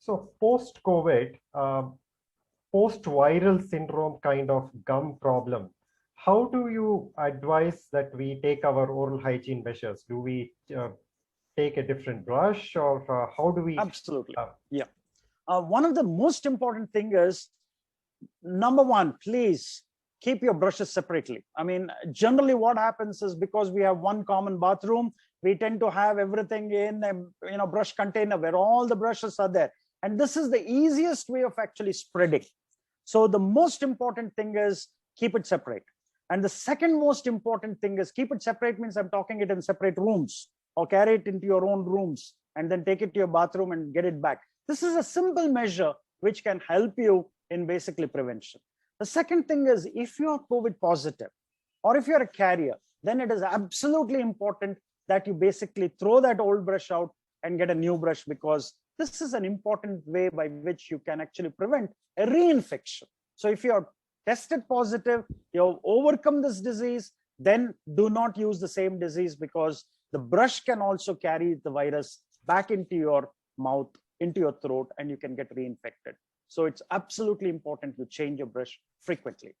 So post-COVID, post-viral syndrome kind of gum problem, how do you advise that we take our oral hygiene measures? Do we take a different brush, or how do we? Absolutely. Yeah. One of the most important thing is, number one, please keep your brushes separately. I mean, generally what happens is, because we have one common bathroom, we tend to have everything in a brush container where all the brushes are there. And this is the easiest way of actually spreading. So the most important thing is keep it separate. And the second most important thing is keep it separate means I'm talking it in separate rooms, or carry it into your own rooms and then take it to your bathroom and get it back. This is a simple measure which can help you in basically prevention. The second thing is, if you are COVID positive or if you're a carrier, then it is absolutely important that you basically throw that old brush out and get a new brush, because this is an important way by which you can actually prevent a reinfection. So if you're tested positive, you've overcome this disease, then do not use the same disease, because the brush can also carry the virus back into your mouth, into your throat, and you can get reinfected. So it's absolutely important to change your brush frequently.